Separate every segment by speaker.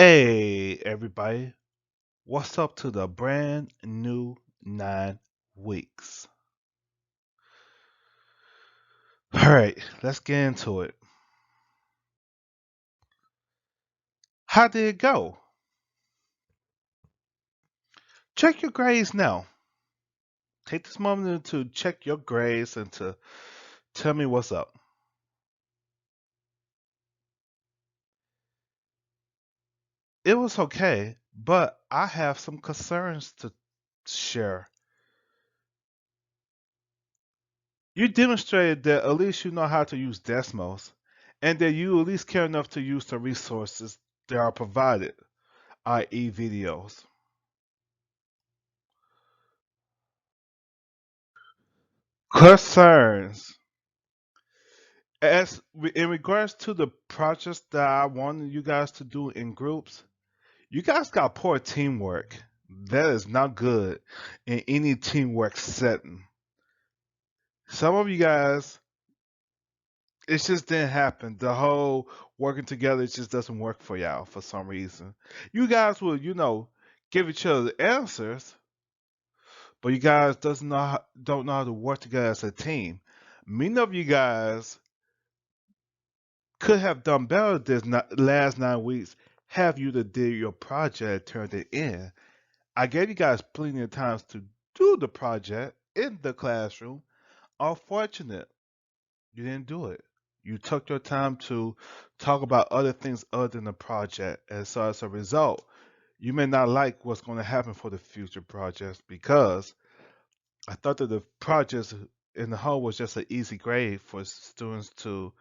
Speaker 1: Hey, everybody. What's up to the brand new 9 weeks? All right, let's get into it. How did it go? Check your grades now. Take this moment to check your grades and to tell me what's up. It was okay, but I have some concerns to share. You demonstrated that at least you know how to use Desmos and that you at least care enough to use the resources that are provided, i.e., videos. Concerns. In regards to the projects that I wanted you guys to do in groups, you guys got poor teamwork. That is not good in any teamwork setting. Some of you guys, it just didn't happen. The whole working together, it just doesn't work for y'all for some reason. You guys will, give each other answers, but you guys don't know how to work together as a team. Many of you guys could have done better this last 9 weeks. Have you to did your project, turned it in. I gave you guys plenty of times to do the project in the classroom. Unfortunate, you didn't do it. You took your time to talk about other things other than the project, and so as a result, you may not like what's going to happen for the future projects because I thought that the projects in the whole was just an easy grade for students to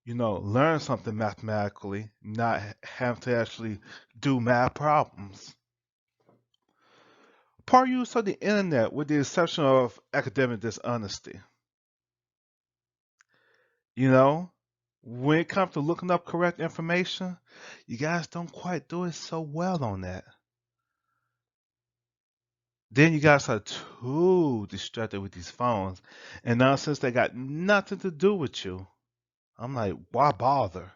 Speaker 1: learn something mathematically, not have to actually do math problems. Poor use of the internet, with the exception of academic dishonesty. You know, when it comes to looking up correct information, you guys don't quite do it so well on that. Then you guys are too distracted with these phones, and now since they got nothing to do with you, I'm like, why bother?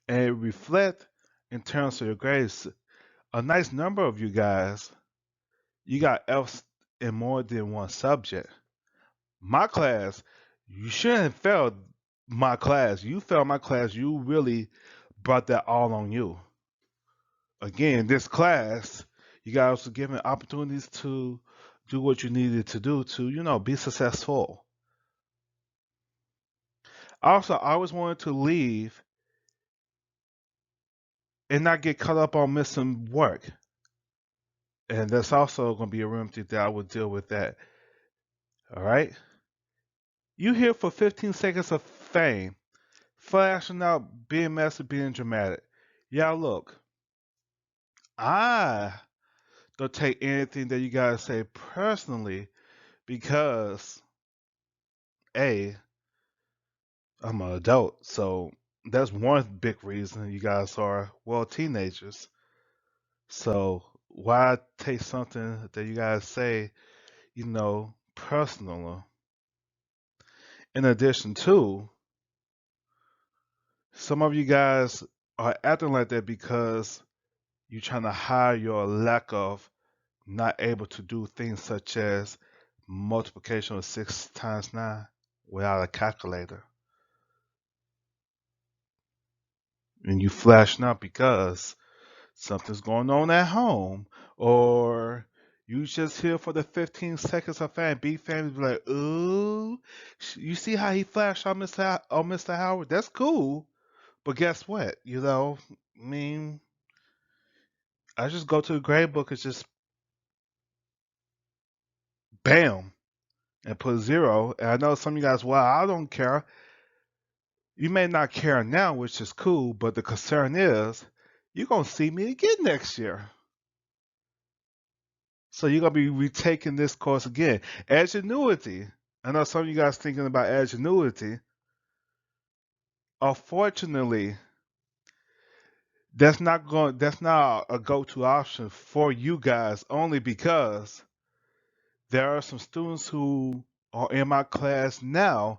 Speaker 1: And it reflect in terms of your grades. A nice number of you guys, you got F's in more than one subject. My class, you shouldn't have failed my class. You failed my class. You really brought that all on you. Again, this class, you guys were given opportunities to do what you needed to do to, be successful. Also, I always wanted to leave and not get caught up on missing work. And that's also going to be a remedy that I will deal with that. All right? You here for 15 seconds of fame, flashing out, being messy, being dramatic. Y'all, look, I don't take anything that you guys say personally because, A, I'm an adult. So that's one big reason you guys are, well, teenagers. So why take something that you guys say, personal? In addition to, some of you guys are acting like that because you're trying to hide your lack of not able to do things such as multiplication of 6 times 9 without a calculator. And you flashing out because something's going on at home, or you just here for the 15 seconds of fame. Be famous, be like, ooh, you see how he flashed on Mr. Howard? That's cool. But guess what? I mean, I just go to the grade book and just bam and put 0. And I know some of you guys, well, I don't care. You may not care now, which is cool, but the concern is you're going to see me again next year. So you're going to be retaking this course again. Ingenuity. I know some of you guys thinking about ingenuity. Unfortunately, that's not a go-to option for you guys only because there are some students who are in my class now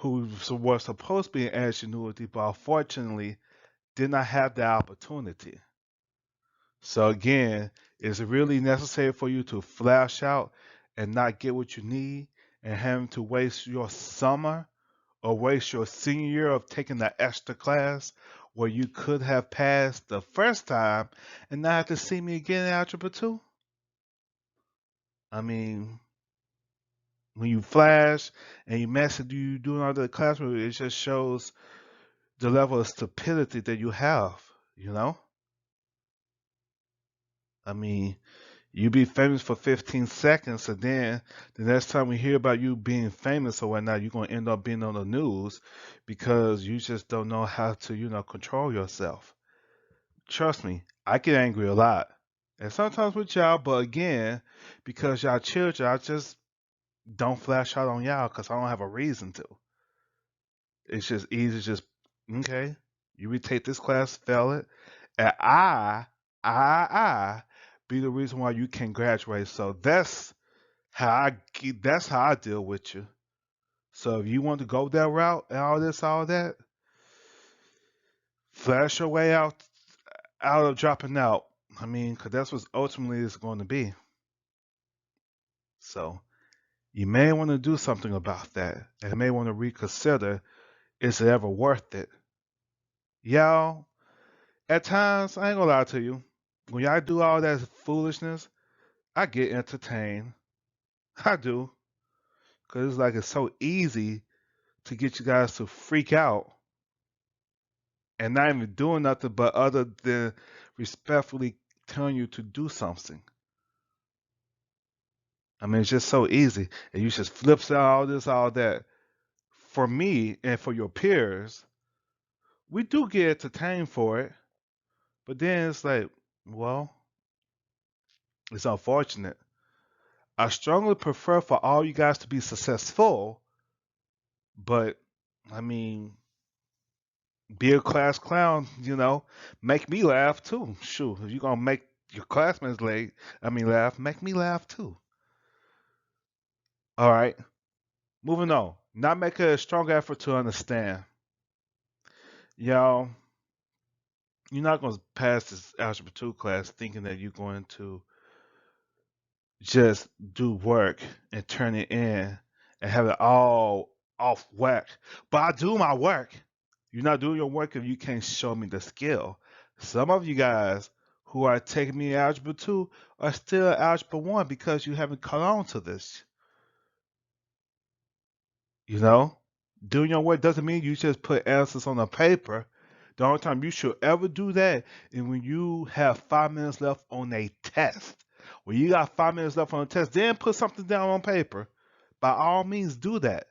Speaker 1: who were supposed to be in ingenuity, but unfortunately did not have the opportunity. So again, is it really necessary for you to flash out and not get what you need and having to waste your summer or waste your senior year of taking the extra class where you could have passed the first time and not have to see me again in Algebra 2? I mean, when you flash and you mess it, you doing all the classroom, it just shows the level of stupidity that you have, you know? I mean, you be famous for 15 seconds, and then the next time we hear about you being famous or whatnot, you're going to end up being on the news because you just don't know how to, control yourself. Trust me, I get angry a lot. And sometimes with y'all, but again, because y'all children, I just don't flash out on y'all because I don't have a reason to. It's just easy, just, okay, you retake this class, fail it, and I be the reason why you can graduate. So that's how I deal with you. So if you want to go that route and all this, all that, flash your way out of dropping out. I mean, because that's what ultimately it's going to be. So you may want to do something about that, and may want to reconsider: is it ever worth it? Y'all, at times, I ain't gonna lie to you. When y'all do all that foolishness, I get entertained. I do, because it's like it's so easy to get you guys to freak out and not even doing nothing but other than respectfully telling you to do something. I mean, it's just so easy. And you just flips out all this, all that. For me and for your peers, we do get entertained for it, but then it's like, well, it's unfortunate. I strongly prefer for all you guys to be successful, but I mean, be a class clown, make me laugh too. Shoot, if you're gonna make your classmates laugh, make me laugh too. All right, moving on. Not make a strong effort to understand. Y'all, you're not gonna pass this Algebra 2 class thinking that you're going to just do work and turn it in and have it all off whack. But I do my work. You're not doing your work if you can't show me the skill. Some of you guys who are taking me algebra 2 are still algebra 1 because you haven't caught on to this. You know? Doing your work doesn't mean you just put answers on a paper. The only time you should ever do that is when you have 5 minutes left on a test. When you got 5 minutes left on a test, then put something down on paper. By all means, do that.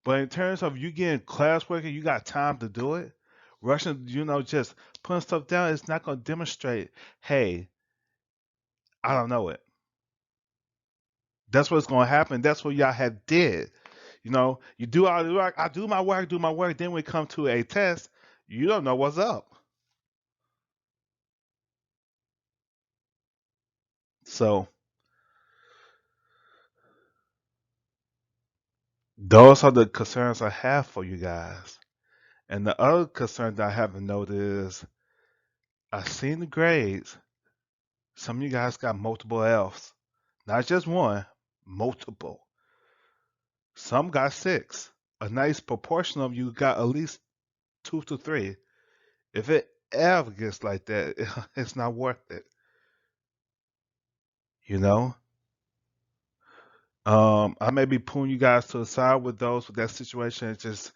Speaker 1: But in terms of you getting classwork and you got time to do it, rushing, just putting stuff down, it's not going to demonstrate, hey, I don't know it. That's what's going to happen. That's what y'all have did. You do all the work. I do my work. Then we come to a test, you don't know what's up. So those are the concerns I have for you guys. And the other concern that I haven't noted is I've seen the grades. Some of you guys got multiple Fs. Not just one, multiple. Some got six. A nice proportion of you got at least 2 to 3. If it ever gets like that, it's not worth it. You know? I may be pulling you guys to the side with those with that situation and just,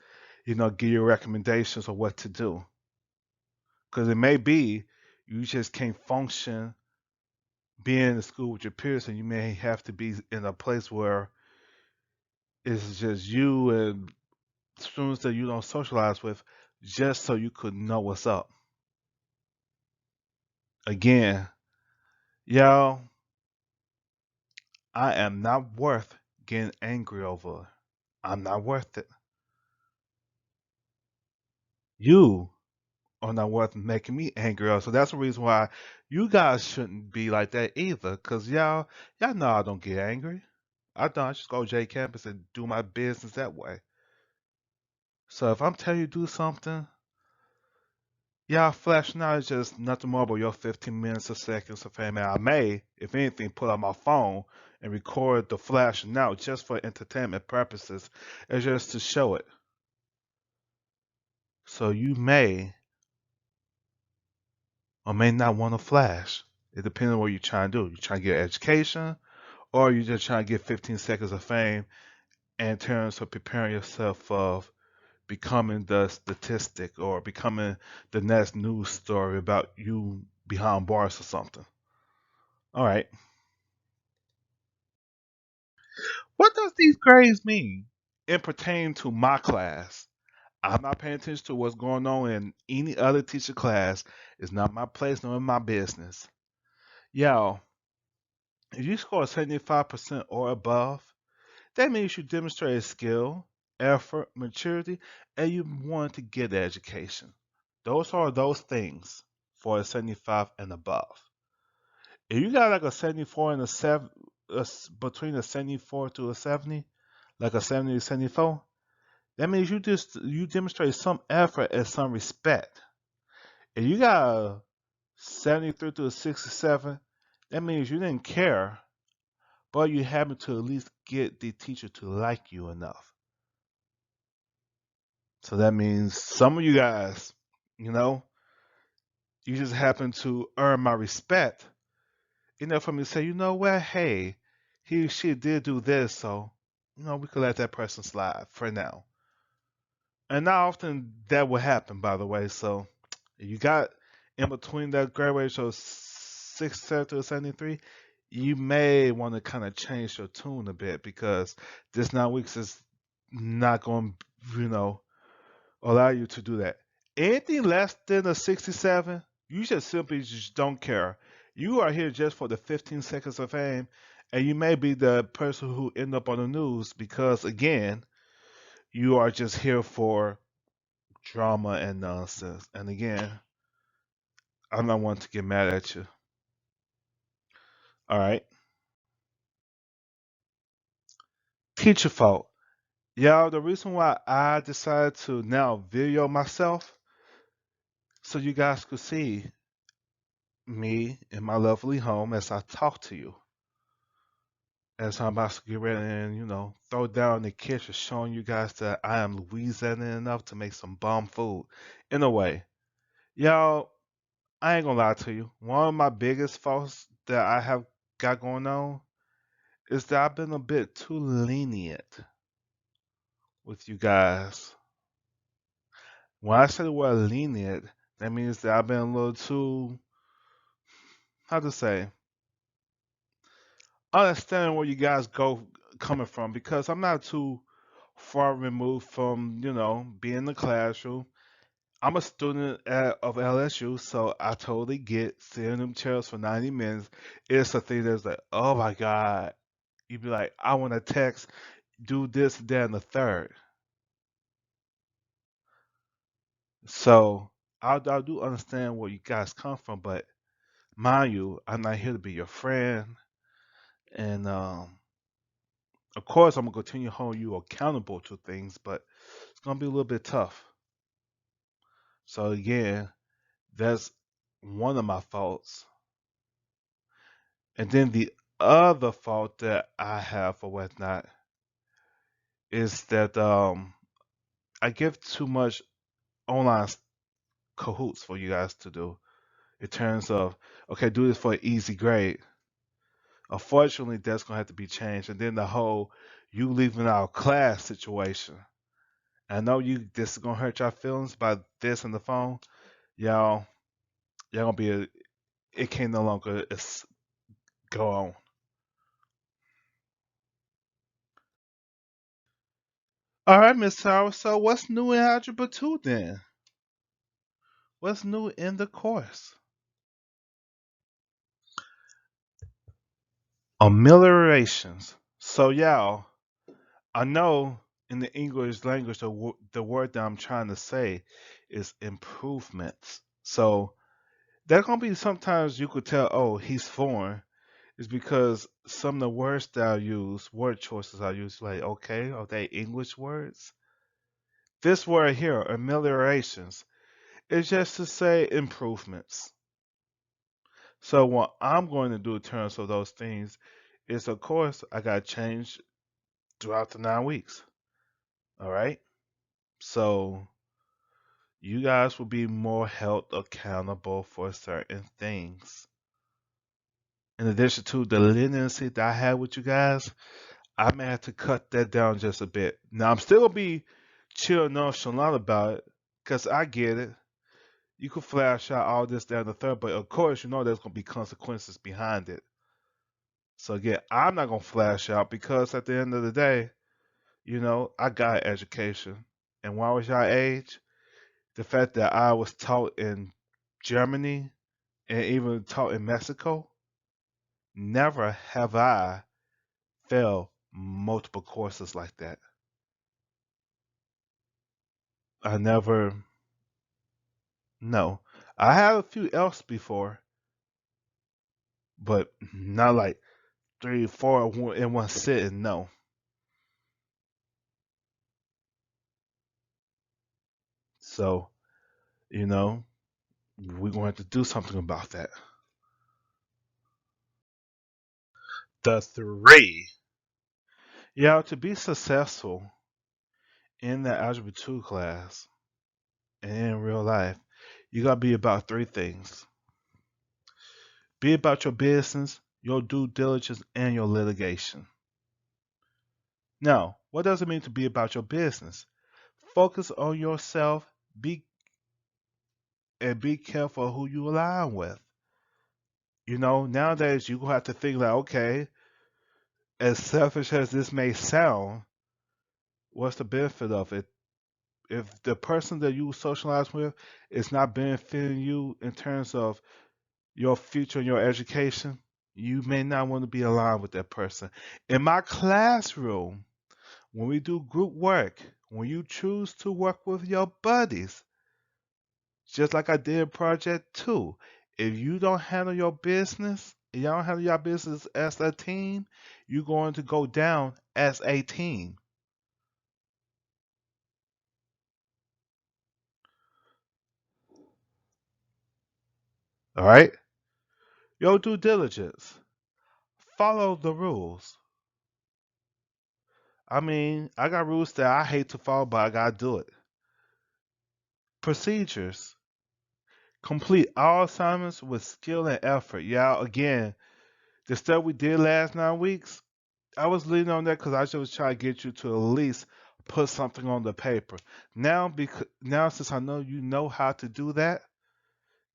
Speaker 1: give you recommendations of what to do. Because it may be you just can't function being in school with your peers, and you may have to be in a place where it's just you and students that you don't socialize with, just so you could know what's up. Again, y'all, I am not worth getting angry over. I'm not worth it. You are not worth making me angry over. So that's the reason why you guys shouldn't be like that either. Cause y'all know I don't get angry. I don't. I just go to J campus and do my business that way. So if I'm telling you to do something, Yeah, flash now is just nothing more but your 15 minutes or seconds of fame. And I may, if anything, pull out my phone and record the flash now just for entertainment purposes and just to show it. So you may or may not want to flash. It depends on what you're trying to do. You're trying to get education or you're just trying to get 15 seconds of fame in terms of preparing yourself of becoming the statistic or becoming the next news story about you behind bars or something. All right. What does these grades mean and pertain to my class? I'm not paying attention to what's going on in any other teacher class. It's not my place nor my business. Yo, if you score 75% or above, that means you demonstrated skill, effort, maturity, and you want to get the education. Those are those things for a 75 and above. If you got like a 74 and a 7, between a 74 to a 70, like a 70 to 74, that means you demonstrate some effort and some respect. If you got a 73 to a 67, that means you didn't care, but you happen to at least get the teacher to like you enough. So that means some of you guys, you know, you just happen to earn my respect enough for me to say, you know what, hey, he or she did do this, so we could let that person slide for now. And not often that will happen, by the way. So you got in between that grade ratio 67 to 73, you may want to kind of change your tune a bit because this 9 weeks is not going to, allow you to do that. Anything less than a 67, you just simply just don't care. You are here just for the 15 seconds of fame, and you may be the person who end up on the news because, again, you are just here for drama and nonsense. And again, I'm not one to get mad at you. All right. Teacher fault. Y'all, the reason why I decided to now video myself so you guys could see me in my lovely home as I talk to you. As I'm about to get ready and, throw down in the kitchen, showing you guys that I am Louisiana enough to make some bomb food. In a way, y'all, I ain't gonna lie to you. One of my biggest faults that I have got going on is that I've been a bit too lenient with you guys. When I say the word lenient, that means that I've been a little too, how to say, understanding where you guys go coming from because I'm not too far removed from, being in the classroom. I'm a student of LSU, so I totally get sitting them chairs for 90 minutes. It's a thing that's like, oh my God. You'd be like, I want to text, do this, that, and the third. So I do understand where you guys come from, but mind you, I'm not here to be your friend. And of course, I'm going to continue holding you accountable to things, but it's going to be a little bit tough. So again, that's one of my faults. And then the other fault that I have or whatnot is that I give too much online cahoots for you guys to do in terms of, okay, do this for an easy grade. Unfortunately, that's going to have to be changed. And then the whole you leaving our class situation. I know this is going to hurt your feelings by this on the phone. Y'all going to it can no longer go on. All right, Miss Howard. So what's new in Algebra 2 then? What's new in the course? Ameliorations. So, y'all, I know in the English language, the word that I'm trying to say is improvements. So, there's going to be sometimes you could tell, oh, he's foreign. Is because some of the words that I use, word choices I use, like, okay, are they English words? This word here, ameliorations, It's just to say improvements. So what I'm going to do in terms of those things is, of course, I got to change throughout the 9 weeks. All right. So you guys will be more held accountable for certain things. In addition to the leniency that I had with you guys, I may have to cut that down just a bit. Now I'm still gonna be chill and nonchalant about it, cause I get it. You can flash out all this, that, and the third, but of course you know there's gonna be consequences behind it. So again, I'm not gonna flash out because at the end of the day, I got education. And when I was your age, the fact that I was taught in Germany and even taught in Mexico, never have I failed multiple courses like that. I never, no. I had a few else before, but not like three, four in one sitting. No. So, you know, we're going to have to do something about that. The three. Yeah, to be successful in the Algebra 2 class and in real life, you got to be about three things: be about your business, your due diligence, and your litigation. Now, what does it mean to be about your business? Focus on yourself, be and be careful who you align with. Nowadays you gonna have to think like, okay, as selfish as this may sound, what's the benefit of it? If the person that you socialize with is not benefiting you in terms of your future and your education, you may not want to be aligned with that person. In my classroom, when we do group work, when you choose to work with your buddies, just like I did Project 2, if you don't handle your business, if you don't handle your business as a team, you're going to go down as a team. All right? Your due diligence. Follow the rules. I mean, I got rules that I hate to follow, but I gotta do it. Procedures. Complete all assignments with skill and effort. Yeah, again, the stuff we did last 9 weeks, I was leaning on that because I just was trying to get you to at least put something on the paper. Now since I know you know how to do that,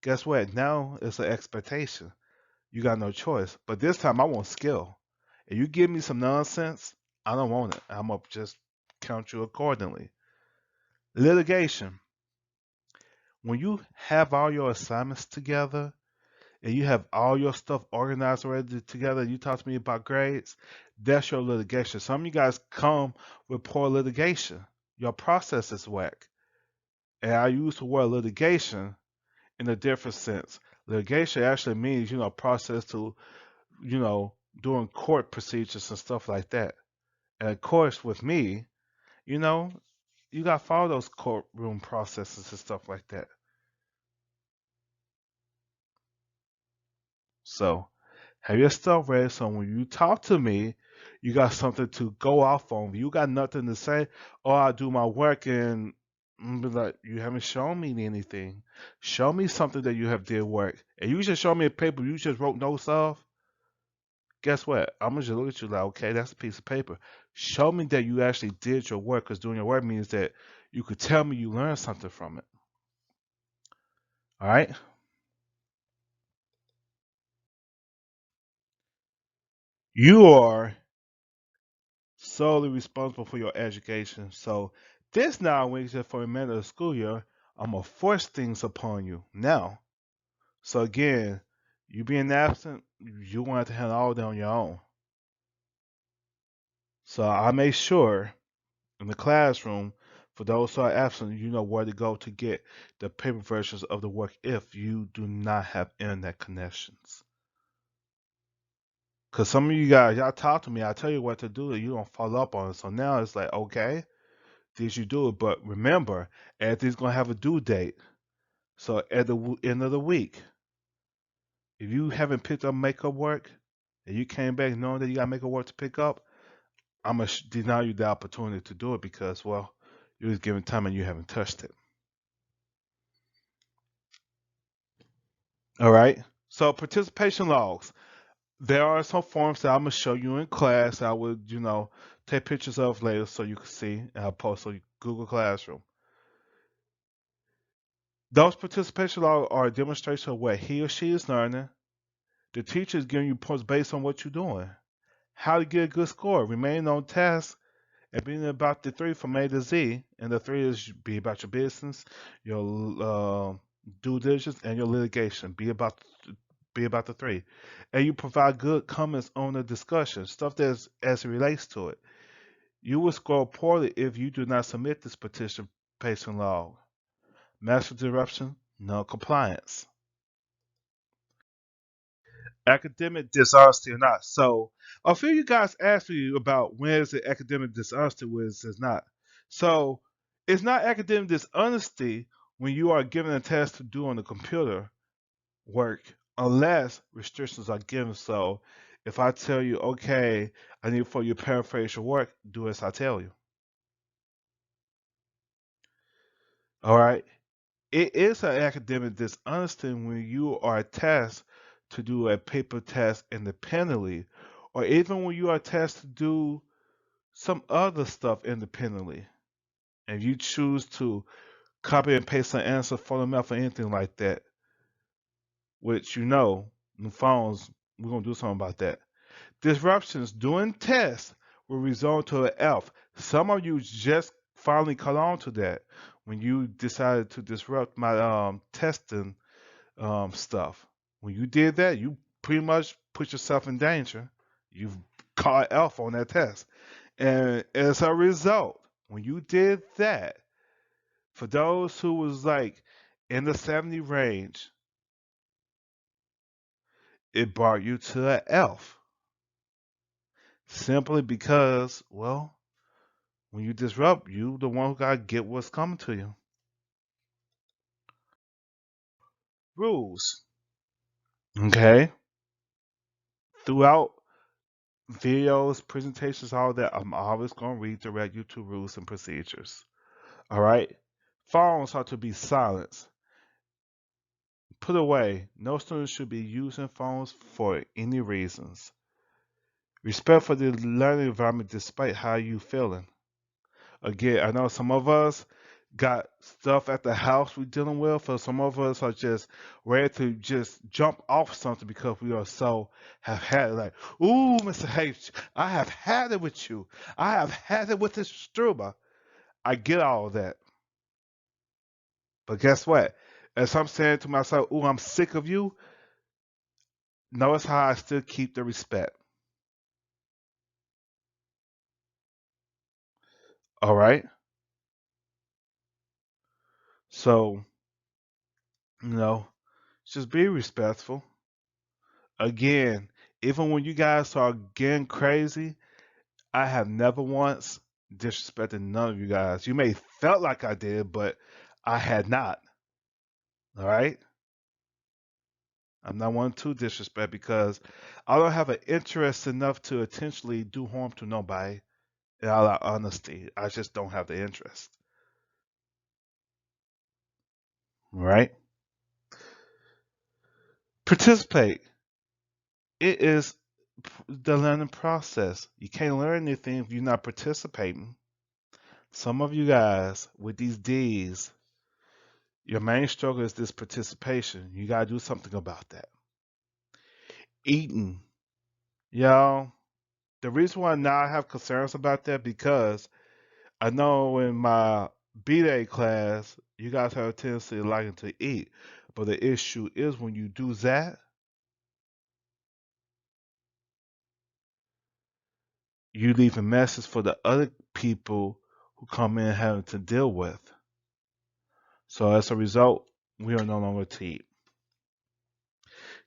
Speaker 1: guess what? Now it's an expectation. You got no choice. But this time I want skill. If you give me some nonsense, I don't want it. I'm gonna just count you accordingly. Litigation. When you have all your assignments together and you have all your stuff organized already together, you talk to me about grades, that's your litigation. Some of you guys come with poor litigation. Your process is whack. And I use the word litigation in a different sense. Litigation actually means, process to, you know, doing court procedures and stuff like that. And of course, with me, you know, you got to follow those courtroom processes and stuff like that. So have your stuff ready so when you talk to me, you got something to go off on. If you got nothing to say, oh, I do my work and be like, you haven't shown me anything. Show me something that you have did work. And you just show me a paper you just wrote notes of. Guess what? I'm gonna just look at you like, okay, that's a piece of paper. Show me that you actually did your work, because doing your work means that you could tell me you learned something from it. All right? You are solely responsible for your education. So this now weeks for the remainder of the school year, I'm gonna force things upon you now. So again, you being absent, you want to handle all that on your own. So I make sure in the classroom, for those who are absent, you know where to go to get the paper versions of the work if you do not have internet connections. Cause some of you guys, y'all talk to me, I tell you what to do, and you don't follow up on it. So now it's like, okay, did you do it? But remember, everything's gonna have a due date. So at the end of the week, if you haven't picked up makeup work and you came back knowing that you got makeup work to pick up, I'm gonna deny you the opportunity to do it because, well, you was given time and you haven't touched it. All right. So participation logs. There are some forms that I'm gonna show you in class. I would, take pictures of later so you can see, and I'll post on Google Classroom. Those participation logs are a demonstration of what he or she is learning. The teacher is giving you points based on what you're doing. How to get a good score, remain on task, and being about the three from A to Z. And the three is be about your business, your due diligence, and your litigation. Be about the three, and you provide good comments on the discussion, stuff that's as it relates to it. You will score poorly if you do not submit this participation log. Master disruption, no compliance. Academic dishonesty or not. So a few of you guys asked me about when is it academic dishonesty, when it says not. So it's not academic dishonesty when you are given a task to do on the computer work unless restrictions are given. So if I tell you, okay, I need for you to paraphrase your work, do as I tell you. All right. It is an academic dishonesty when you are tasked to do a paper task independently, or even when you are tasked to do some other stuff independently. And you choose to copy and paste an answer, format, or anything like that, which the phones, we're going to do something about that. Disruptions during tests will result to an F. Some of you just finally caught on to that when you decided to disrupt my testing stuff. When you did that, you pretty much put yourself in danger. You've caught F on that test. And as a result, when you did that, for those who was like in the 70 range, it brought you to an F. Simply because, well, when you disrupt, you the one who gotta get what's coming to you. Rules. Okay. Throughout videos, presentations, all that, I'm always gonna redirect you to rules and procedures. All right. Phones are to be silenced. Put away. No student should be using phones for any reasons. Respect for the learning environment despite how you feeling. Again, I know some of us got stuff at the house we're dealing with, or some of us are just ready to just jump off something because we are so have had it. Like, ooh, Mr. H, I have had it with you. I have had it with this Struber. I get all of that. But guess what? As I'm saying to myself, ooh, I'm sick of you, notice how I still keep the respect. All right? So, you know, just be respectful. Again, even when you guys are getting crazy, I have never once disrespected none of you guys. You may felt like I did, but I had not. All right? I'm not one to disrespect because I don't have an interest enough to intentionally do harm to nobody. In all our honesty, I just don't have the interest. All right? Participate. It is the learning process. You can't learn anything if you're not participating. Some of you guys with these D's, your main struggle is this participation. You got to do something about that. Eating. Y'all, the reason why now I have concerns about that because I know in my B-Day class, you guys have a tendency to liking to eat. But the issue is when you do that, you leave a message for the other people who come in having to deal with. So as a result, we are no longer to eat.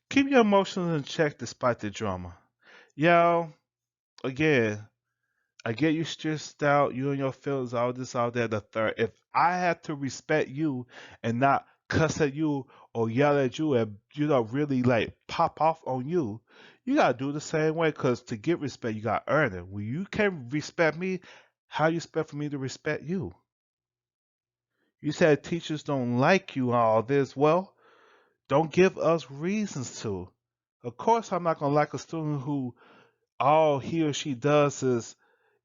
Speaker 1: Keep your emotions in check despite the drama. Y'all, again, I get you stressed out, you and your feelings, all this, all that, the third. If I had to respect you and not cuss at you or yell at you and really like pop off on you, you gotta do the same way. Cause to get respect, you gotta earn it. When you can't respect me, how you expect for me to respect you? You said teachers don't like you and all this. Well, don't give us reasons to. Of course, I'm not gonna like a student who all he or she does is,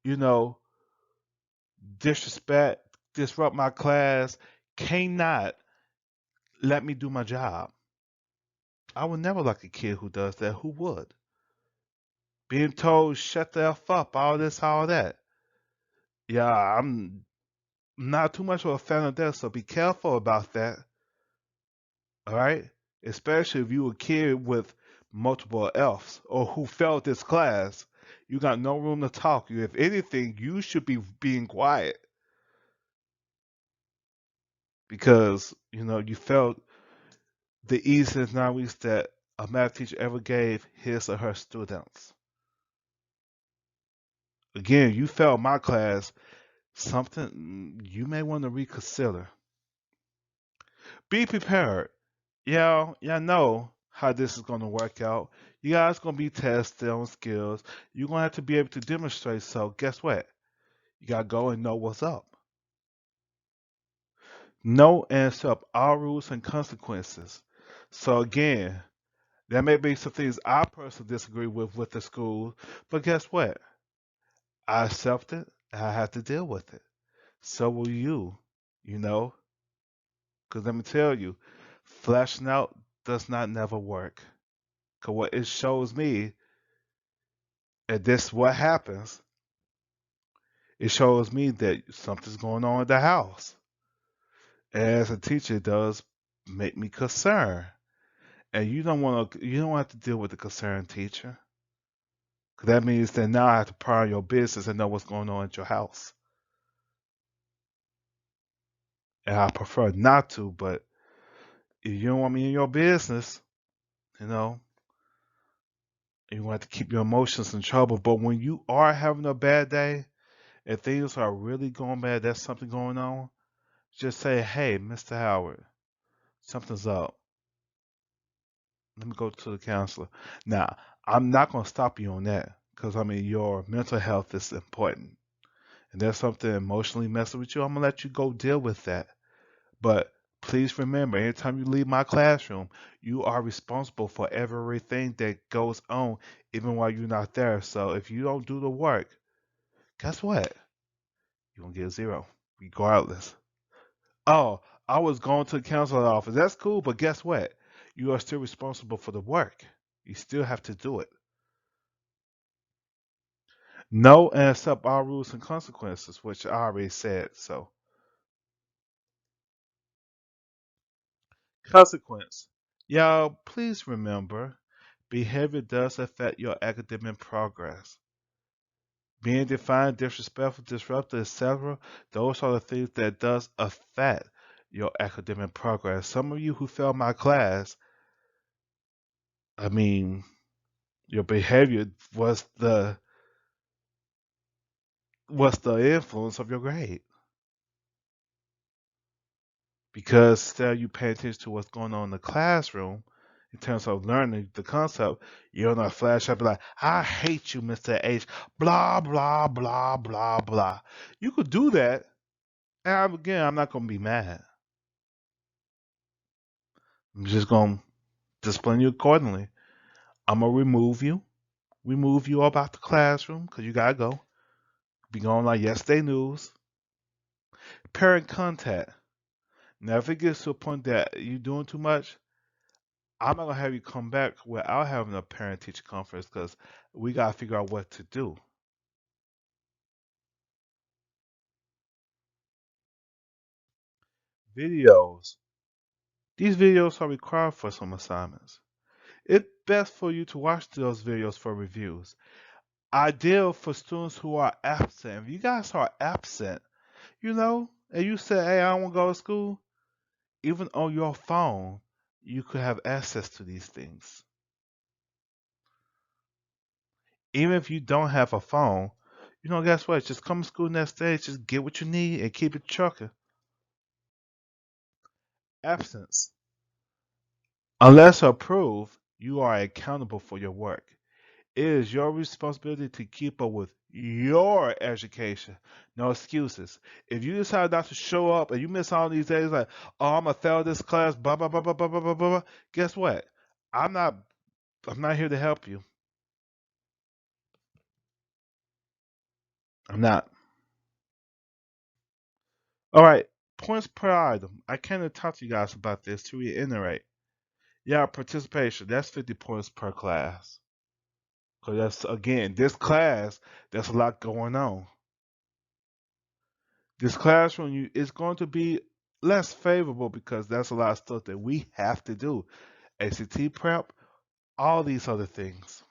Speaker 1: you know, disrespect, disrupt my class, cannot let me do my job. I would never like a kid who does that. Who would? Being told shut the F up, all this, all that. Yeah, I'm not too much of a fan of that, so be careful about that. All right? Especially if you a kid with multiple Fs or who failed this class. You got no room to talk. If anything, you should be being quiet because you failed the easiest 9 weeks that a math teacher ever gave his or her students. Again, you failed my class, something you may want to reconsider. Be prepared. Y'all know how this is going to work out. You guys going to be tested on skills. You're going to have to be able to demonstrate. So guess what? You got to go and know what's up. Know and accept all rules and consequences. So again, there may be some things I personally disagree with the school, but guess what? I accept it and I have to deal with it. So will you, you know? Because let me tell you, flashing out does not never work. Because what it shows me, and this what happens, it shows me that something's going on in the house. As a teacher, it does make me concerned. And you don't have to deal with the concerned teacher. Because that means that now I have to pry on your business and know what's going on at your house. And I prefer not to, but if you don't want me in your business, you know, you want to keep your emotions in trouble. But when you are having a bad day and things are really going bad, there's something going on, just say, hey, Mr. Howard, something's up. Let me go to the counselor. Now, I'm not going to stop you on that because, I mean, your mental health is important. And there's something emotionally messing with you, I'm going to let you go deal with that. But please remember, anytime you leave my classroom, you are responsible for everything that goes on, even while you're not there. So if you don't do the work, guess what? You're going to get a zero, regardless. Oh, I was going to the counselor office. That's cool, but guess what? You are still responsible for the work. You still have to do it. Know and accept all rules and consequences, which I already said. So, consequence. Y'all, please remember behavior does affect your academic progress. Being defined, disrespectful, disruptive, etc., those are the things that does affect your academic progress. Some of you who failed my class, I mean, your behavior was the influence of your grade. Because instead of you paying attention to what's going on in the classroom in terms of learning the concept, you're gonna flash up and be like, I hate you, Mr. H, blah blah blah blah blah. You could do that, and again, I'm not gonna be mad. I'm just gonna discipline you accordingly. I'm gonna remove you up out the classroom because you gotta go. Be going like yesterday news. Parent contact. Now, if it gets to a point that you're doing too much, I'm not gonna have you come back without having a parent teacher conference because we gotta figure out what to do. Videos. These videos are required for some assignments. It's best for you to watch those videos for reviews. Ideal for students who are absent. If you guys are absent, and you say, hey, I don't want to go to school, even on your phone, you could have access to these things. Even if you don't have a phone, guess what? Just come to school next day, just get what you need and keep it trucking. absence. Unless approved, you are accountable for your work. It is your responsibility to keep up with your education. No excuses. If you decide not to show up and you miss all these days, like, oh, I'm gonna fail this class, blah blah blah blah blah blah blah blah. Guess what? I'm not. I'm not here to help you. I'm not. All right. Points per item. I kind of talked to you guys about this to reiterate. Yeah, participation. That's 50 points per class. Because that's again, this class. There's a lot going on. This classroom is going to be less favorable because that's a lot of stuff that we have to do. ACT prep, all these other things.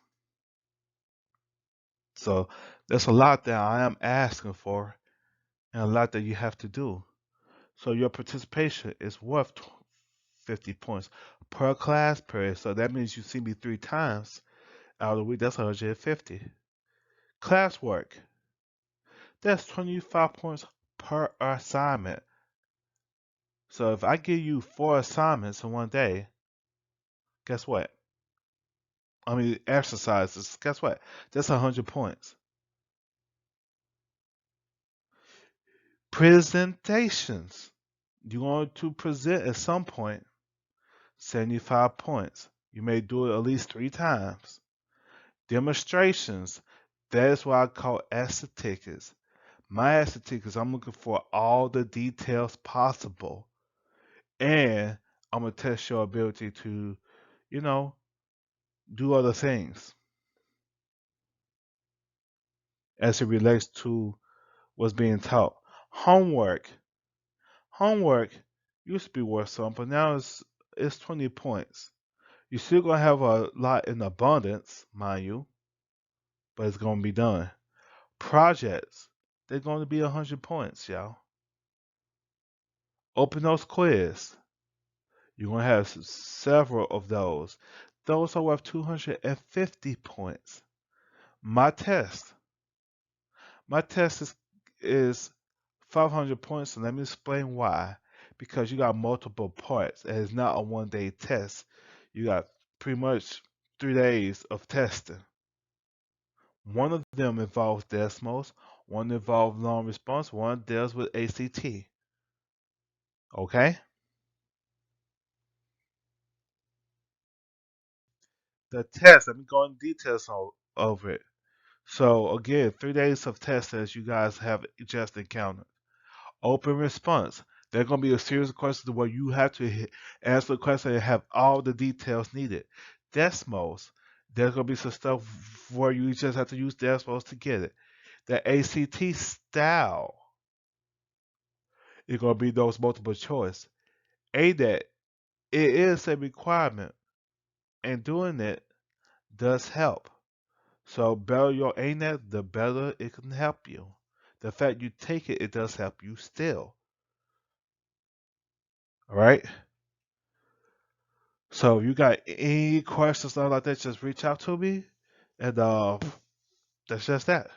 Speaker 1: So there's a lot that I am asking for and a lot that you have to do. So your participation is worth 50 points per class period. So that means you see me 3 times out of the week. That's 150. Classwork, that's 25 points per assignment. So if I give you 4 assignments in one day, guess what? I mean, exercises. Guess what? That's 100 points. Presentations. You're going to present at some point 75 points. You may do it at least 3 times. Demonstrations. That is what I call essay tickets. My essay tickets, I'm looking for all the details possible. And I'm going to test your ability to, you know, do other things as it relates to what's being taught. Homework. Homework used to be worth something, but now it's 20 points. You're still gonna have a lot in abundance, mind you, but it's gonna be done. Projects, they're going to be 100 points, y'all. Open those quiz. You're gonna have several of those. Those are worth 250 points. My test. My test is 500 points, and let me explain why. Because you got multiple parts, and it's not a 1 day test. You got pretty much 3 days of testing. One of them involves Desmos, one involves long response, one deals with ACT. Okay? The test, let me go into details over it. So again, 3 days of tests as you guys have just encountered. Open response. There's going to be a series of questions where you have to answer the question and have all the details needed. Desmos. There's going to be some stuff where you just have to use Desmos to get it. The ACT style is going to be those multiple choice. ADET, it is a requirement, and doing it does help. So better your ANET, the better it can help you. The fact you take it, it does help you still. All right. So if you got any questions stuff like that, just reach out to me, and that's just that.